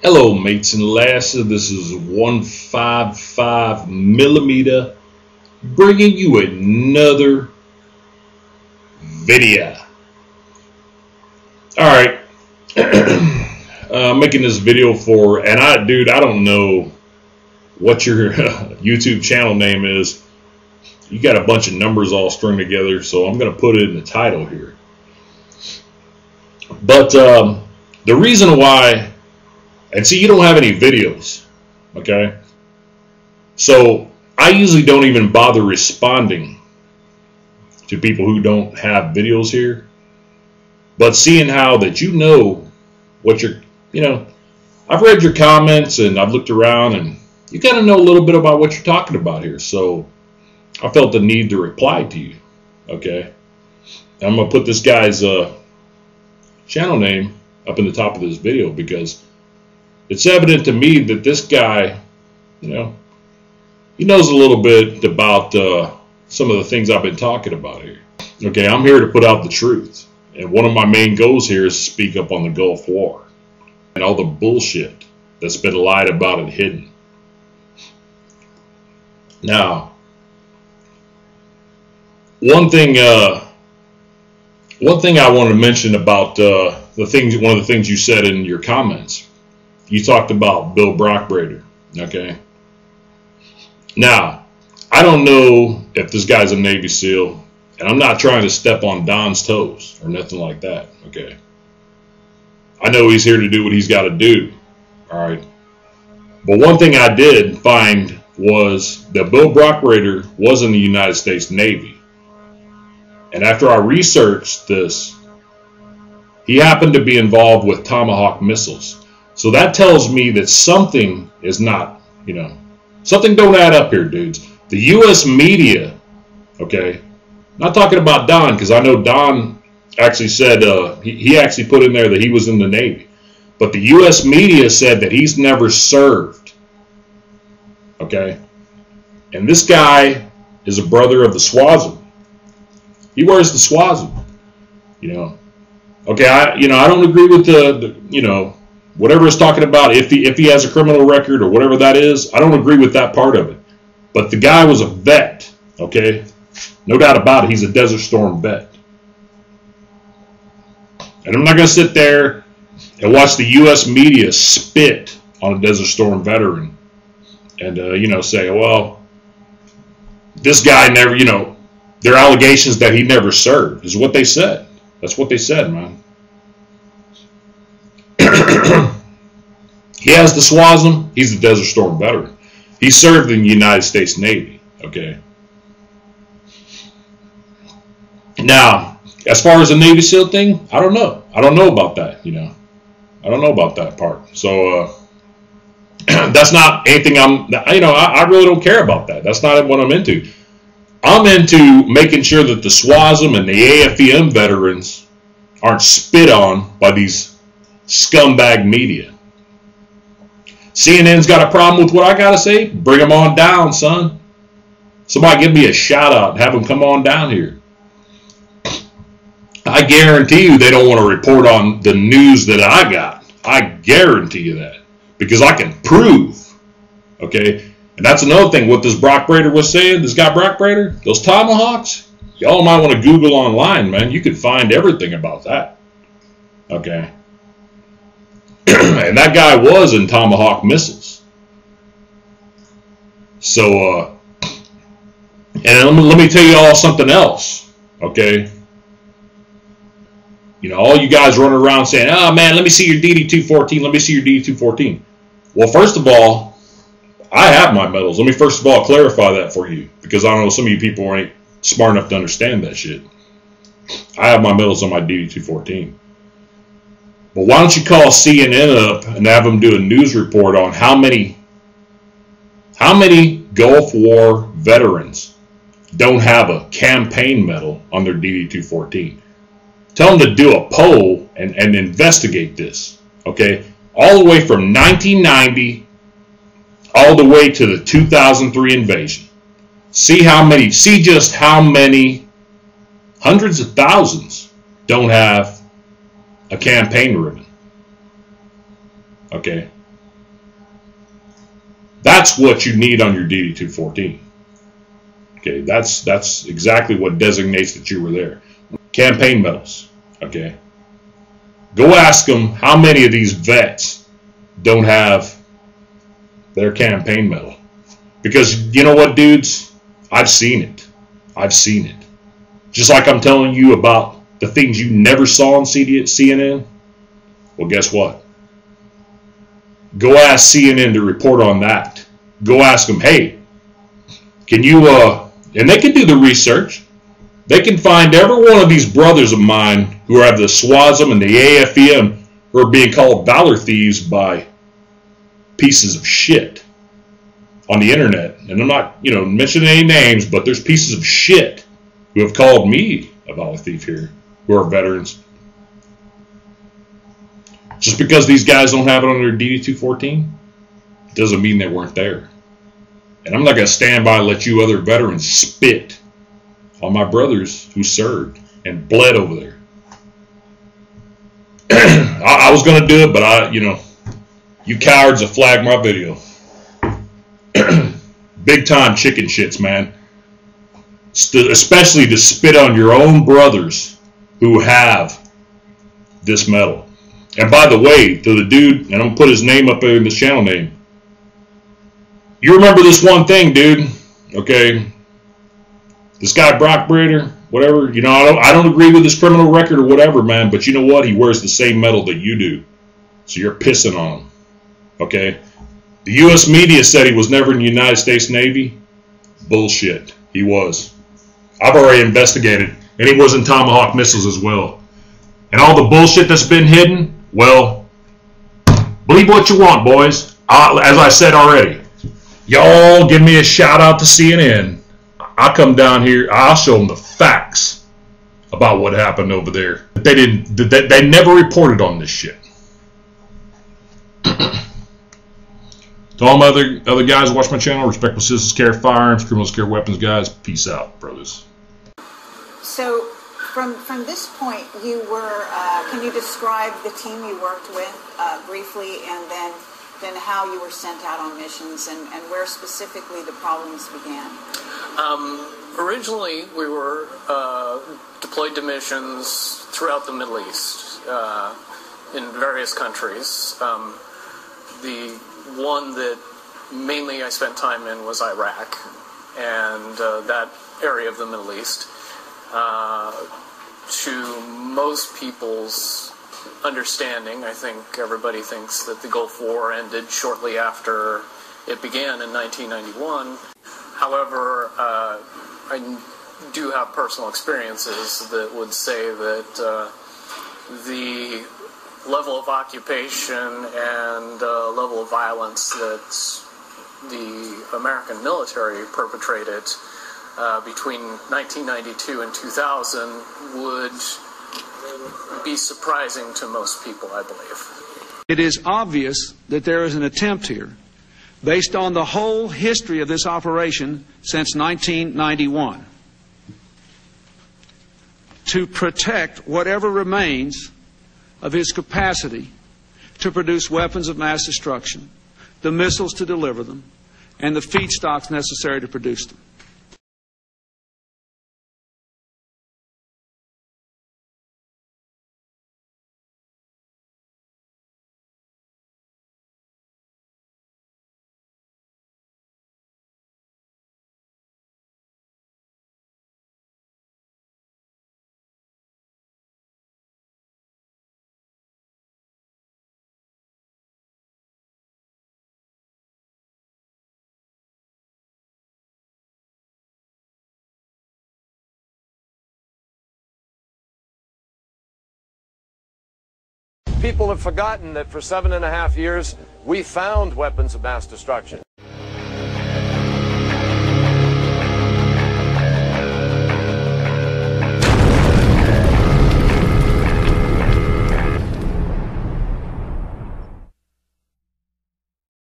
Hello mates and lasses, this is 155 millimeter bringing you another video. Alright, making this video for, and I don't know what your YouTube channel name is. You got a bunch of numbers all strung together, so I'm going to put it in the title here. But the reason why, and see, you don't have any videos, okay? So I usually don't even bother responding to people who don't have videos here. But seeing how that what you're, I've read your comments and I've looked around and you got to know a little bit about what you're talking about here. So I felt the need to reply to you, okay? I'm going to put this guy's channel name up in the top of this video because it's evident to me that this guy, he knows a little bit about some of the things I've been talking about here. Okay, I'm here to put out the truth. And one of my main goals here is to speak up on the Gulf War and all the bullshit that's been lied about and hidden. Now, one thing I want to mention about one of the things you said in your comments. You talked about Bill Brockbrader, okay? Now, I don't know if this guy's a Navy SEAL, and I'm not trying to step on Don's toes or nothing like that, okay? I know he's here to do what he's got to do, all right? But one thing I did find was that Bill Brockbrader was in the United States Navy. And after I researched this, he happened to be involved with Tomahawk missiles. So that tells me that something is not, something don't add up here, dudes. The U.S. media, okay, not talking about Don, because I know Don actually said, he actually put in there that he was in the Navy. But the U.S. media said that he's never served, okay? And this guy is a brother of the SWASM. He wears the SWASM, Okay, I don't agree with the whatever it's talking about, if he has a criminal record or whatever that is, I don't agree with that part of it. But the guy was a vet, okay? No doubt about it, he's a Desert Storm vet. And I'm not going to sit there and watch the U.S. media spit on a Desert Storm veteran and, say, well, this guy never, their allegations that he never served is what they said. That's what they said, man. He has the SWASM. He's a Desert Storm veteran. He served in the United States Navy, okay? Now, as far as the Navy SEAL thing, I don't know. I don't know about that, I don't know about that part. So, that's not anything I really don't care about that. That's not what I'm into. I'm into making sure that the SWASM and the AFEM veterans aren't spit on by these scumbag media. CNN's got a problem with what I got to say? Bring them on down, son. Somebody give me a shout out and have them come on down here. I guarantee you they don't want to report on the news that I got. I guarantee you that. Because I can prove. Okay? And that's another thing. What this Brockbrader was saying, this guy Brockbrader, those Tomahawks, y'all might want to Google online, man. You can find everything about that. Okay? And that guy was in Tomahawk missiles. So, and let me tell you all something else, okay? All you guys running around saying, oh man, let me see your DD-214, let me see your DD-214. Well, first of all, I have my medals. Let me first of all clarify that for you, because I don't know, some of you people ain't smart enough to understand that shit. I have my medals on my DD-214. But why don't you call CNN up and have them do a news report on how many Gulf War veterans don't have a campaign medal on their DD-214. Tell them to do a poll and investigate this, okay? All the way from 1990 all the way to the 2003 invasion. See just how many hundreds of thousands don't have a campaign ribbon. Okay. That's what you need on your DD-214. Okay, that's exactly what designates that you were there. Campaign medals. Okay. Go ask them how many of these vets don't have their campaign medal. Because you know what, dudes? I've seen it. I've seen it. Just like I'm telling you about the things you never saw on CNN. Well, guess what? Go ask CNN to report on that. Go ask them, hey, can you, and they can do the research. They can find every one of these brothers of mine who have the SWASM and the AFE who are being called valor thieves by pieces of shit on the internet. And I'm not, mentioning any names, but there's pieces of shit who have called me a valor thief here, who are veterans. Just because these guys don't have it on their DD-214 doesn't mean they weren't there. And I'm not going to stand by and let you other veterans spit on my brothers who served and bled over there. I was going to do it, but you cowards have flagged my video. Big time chicken shits, man. Especially to spit on your own brothers who have this medal. And by the way, to the dude, and I'm going to put his name up there in this channel name. You remember this one thing, dude, okay? This guy, Brock Brader, whatever, I don't agree with his criminal record or whatever, man, but you know what? He wears the same medal that you do. So you're pissing on him, okay? The U.S. media said he was never in the United States Navy. Bullshit. He was. I've already investigated, and he was in Tomahawk missiles as well. And all the bullshit that's been hidden, well, believe what you want, boys. As I said already, y'all give me a shout out to CNN. I'll come down here. I'll show them the facts about what happened over there. They never reported on this shit. To all my other guys who watch my channel, respectful citizens carry firearms, criminals carry weapons, guys. Peace out, brothers. So, from this point, you were. Can you describe the team you worked with briefly, and then how you were sent out on missions, and where specifically the problems began? Originally, we were deployed to missions throughout the Middle East in various countries. The one that mainly I spent time in was Iraq, and that area of the Middle East. To most people's understanding, I think everybody thinks that the Gulf War ended shortly after it began in 1991. However, I do have personal experiences that would say that the level of occupation and level of violence that the American military perpetrated between 1992 and 2000 would be surprising to most people, I believe. It is obvious that there is an attempt here, based on the whole history of this operation since 1991, to protect whatever remains of his capacity to produce weapons of mass destruction, the missiles to deliver them, and the feedstocks necessary to produce them. People have forgotten that for 7.5 years, we found weapons of mass destruction.